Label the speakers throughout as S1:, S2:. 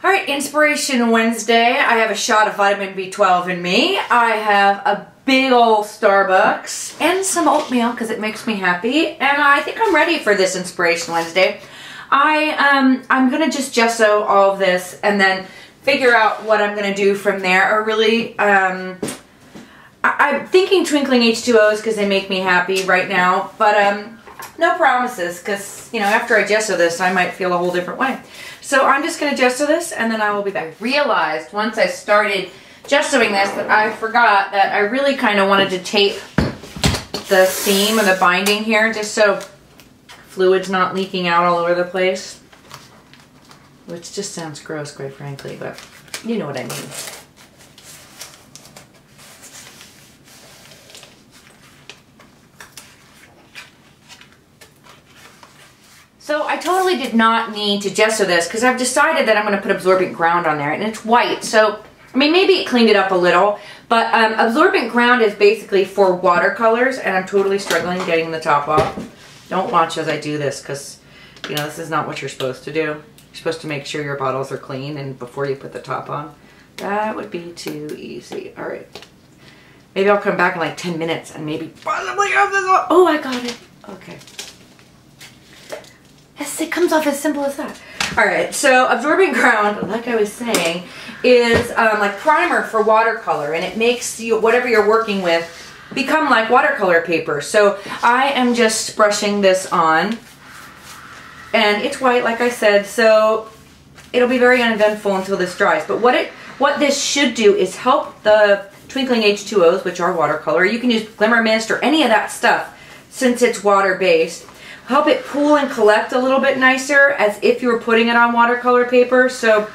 S1: Alright, Inspiration Wednesday. I have a shot of vitamin B12 in me. I have a big old Starbucks and some oatmeal because it makes me happy. And I think I'm ready for this Inspiration Wednesday. I'm going to just gesso all of this and then figure out what I'm going to do from there. Or really, I'm thinking twinkling H2Os because they make me happy right now. But no promises because, you know, after I gesso this, I might feel a whole different way. So I'm just going to gesso this and then I will be back. I realized once I started gessoing this that I forgot that I really kind of wanted to tape the seam or the binding here just so fluid's not leaking out all over the place. Which just sounds gross, quite frankly, but you know what I mean. So I totally did not need to gesso this because I've decided that I'm going to put absorbent ground on there and it's white. So, I mean, maybe it cleaned it up a little, but absorbent ground is basically for watercolors and I'm totally struggling getting the top off. Don't watch as I do this because, you know, this is not what you're supposed to do. You're supposed to make sure your bottles are clean and before you put the top on. That would be too easy. All right. Maybe I'll come back in like 10 minutes and maybe possibly have this off. Oh, I got it. Okay. Yes, it comes off as simple as that. Alright, so absorbent ground, like I was saying, is like primer for watercolor, and it makes you, whatever you're working with become like watercolor paper. So I am just brushing this on, and it's white like I said, so it'll be very uneventful until this dries. But what this should do is help the twinkling H2Os, which are watercolor. You can use Glimmer Mist or any of that stuff since it's water-based. Help it pool and collect a little bit nicer as if you were putting it on watercolor paper. So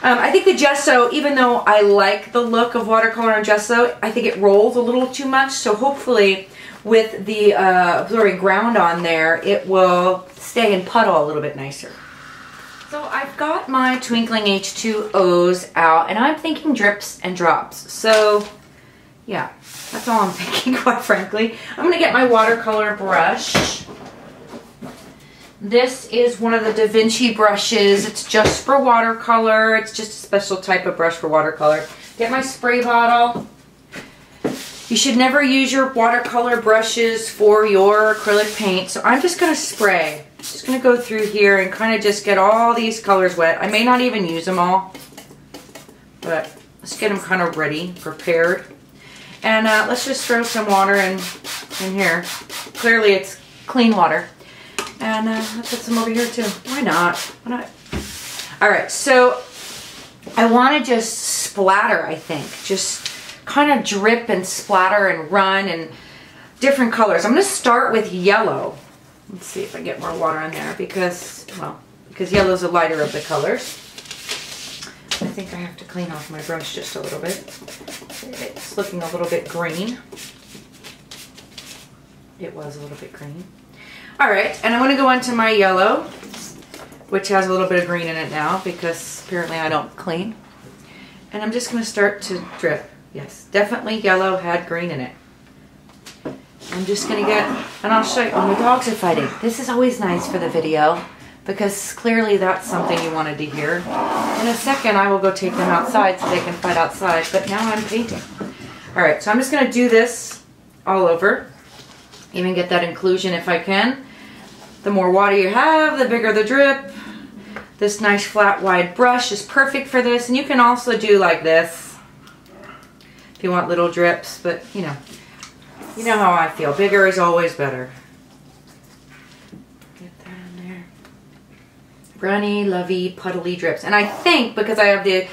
S1: I think the gesso, even though I like the look of watercolor and gesso, I think it rolls a little too much. So hopefully with the absorbing ground on there, it will stay and puddle a little bit nicer. So I've got my twinkling H2Os out and I'm thinking drips and drops. So yeah, that's all I'm thinking, quite frankly. I'm going to get my watercolor brush. This is one of the Da Vinci brushes. It's just for watercolor. It's just a special type of brush for watercolor. Get my spray bottle. You should never use your watercolor brushes for your acrylic paint. So I'm just going to spray. Just going to go through here and kind of just get all these colors wet. I may not even use them all, but let's get them kind of ready, prepared. And let's just throw some water in here. Clearly it's clean water. And I'll put some over here too. Why not? Why not? Alright, so I want to just splatter, I think. Just kind of drip and splatter and run and different colors. I'm going to start with yellow. Let's see if I get more water on there because yellow is the lighter of the colors. I think I have to clean off my brush just a little bit. It's looking a little bit green. It was a little bit green. Alright, and I'm going to go into my yellow, which has a little bit of green in it now because apparently I don't clean. And I'm just going to start to drip. Yes, definitely yellow had green in it. I'm just going to get, and I'll show you, oh, my dogs are fighting. This is always nice for the video because clearly that's something you wanted to hear. In a second I will go take them outside so they can fight outside, but now I'm painting. Alright, so I'm just going to do this all over. Even get that inclusion if I can. The more water you have, the bigger the drip. This nice flat wide brush is perfect for this. And you can also do like this if you want little drips, but you know how I feel. Bigger is always better. Get that in there. Runny, lovey, puddly drips. And I think because I have the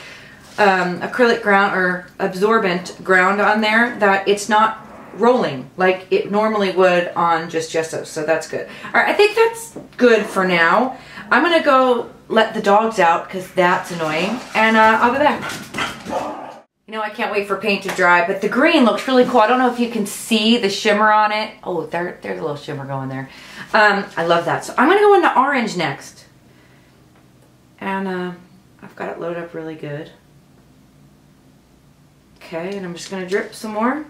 S1: acrylic ground or absorbent ground on there that it's not rolling like it normally would on just gesso, so that's good. Alright, I think that's good for now. I'm gonna go let the dogs out because that's annoying, and I'll be back. You know, I can't wait for paint to dry, but the green looks really cool. I don't know if you can see the shimmer on it. Oh, there's a little shimmer going there. I love that. So I'm gonna go into orange next, and I've got it loaded up really good. Okay, and I'm just gonna drip some more.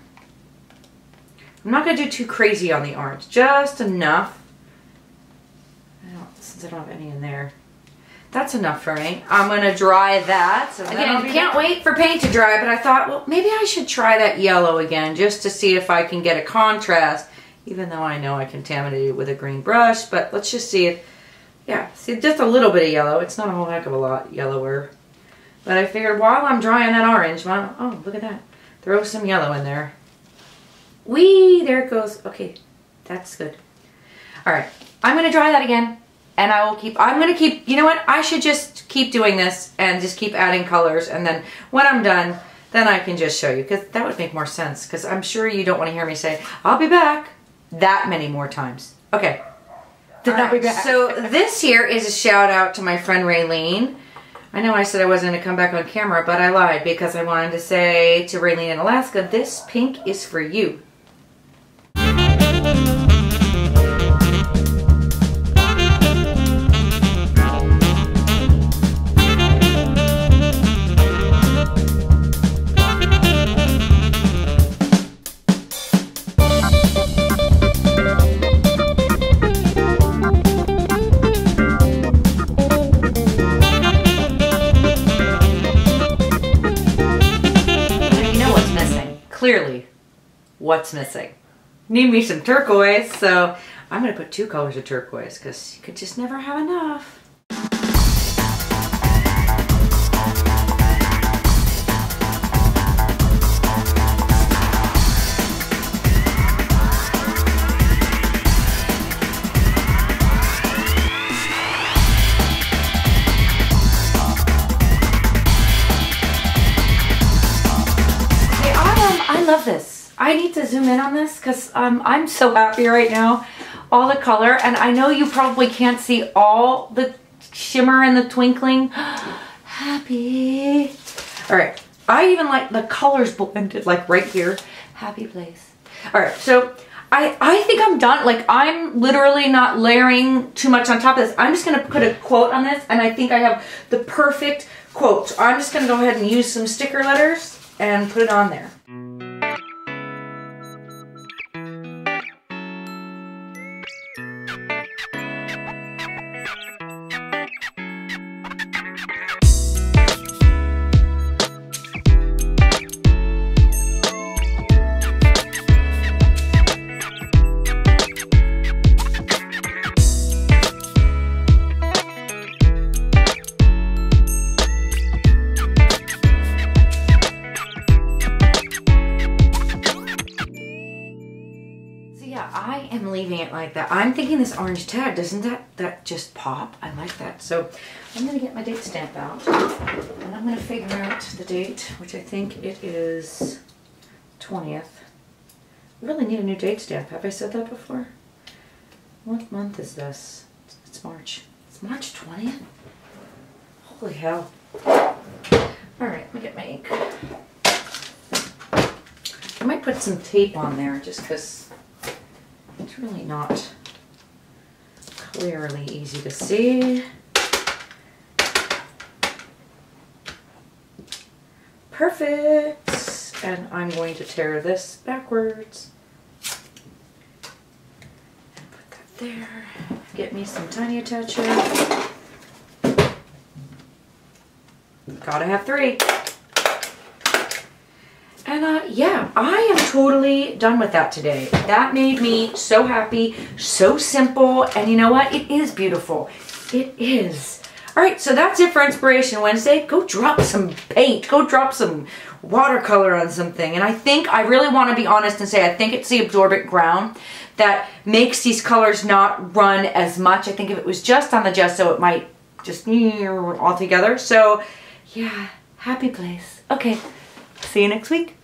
S1: I'm not going to do too crazy on the orange, just enough. Since I don't have any in there. That's enough for me. I'm gonna dry that. So again, can't wait for paint to dry, but I thought, well, maybe I should try that yellow again just to see if I can get a contrast, even though I know I contaminated it with a green brush, but let's just see if, yeah, see just a little bit of yellow. It's not a whole heck of a lot yellower. But I figured while I'm drying that orange, well, oh, look at that. Throw some yellow in there. Whee, there it goes. Okay, that's good. All right, I'm gonna dry that again. And I will keep, I'm going to keep, you know what, I should just keep doing this and just keep adding colors. And then when I'm done, then I can just show you. Because that would make more sense. Because I'm sure you don't want to hear me say, I'll be back that many more times. Okay. I'll be back. So this here is a shout out to my friend Raylene. I know I said I wasn't going to come back on camera, but I lied. Because I wanted to say to Raylene in Alaska, this pink is for you. Clearly, what's missing? Need me some turquoise, so I'm going to put 2 colors of turquoise because you could just never have enough. I love this. I need to zoom in on this because I'm so happy right now. All the color, and I know you probably can't see all the shimmer and the twinkling. Happy. All right. I even like the colors blended like right here. Happy place. All right. So I think I'm done. Like I'm literally not layering too much on top of this. I'm just going to put a quote on this, and I think I have the perfect quote. So I'm just going to go ahead and use some sticker letters and put it on there. I am leaving it like that. I'm thinking this orange tag, doesn't that just pop? I like that. So I'm going to get my date stamp out and I'm going to figure out the date, which I think it is 20th. I really need a new date stamp. Have I said that before? What month is this? It's March. It's March 20th? Holy hell. Alright, let me get my ink. I might put some tape on there just because it's really not clearly easy to see. Perfect. And I'm going to tear this backwards. And put that there. Get me some tiny attacher. Gotta have 3. And yeah, I am totally done with that today. That made me so happy, so simple, and you know what? It is beautiful. It is. All right, so that's it for Inspiration Wednesday. Go drop some paint. Go drop some watercolor on something. And I think, I really want to be honest and say, I think it's the absorbent ground that makes these colors not run as much. I think if it was just on the gesso, it might just all together. So yeah, happy place. Okay, see you next week.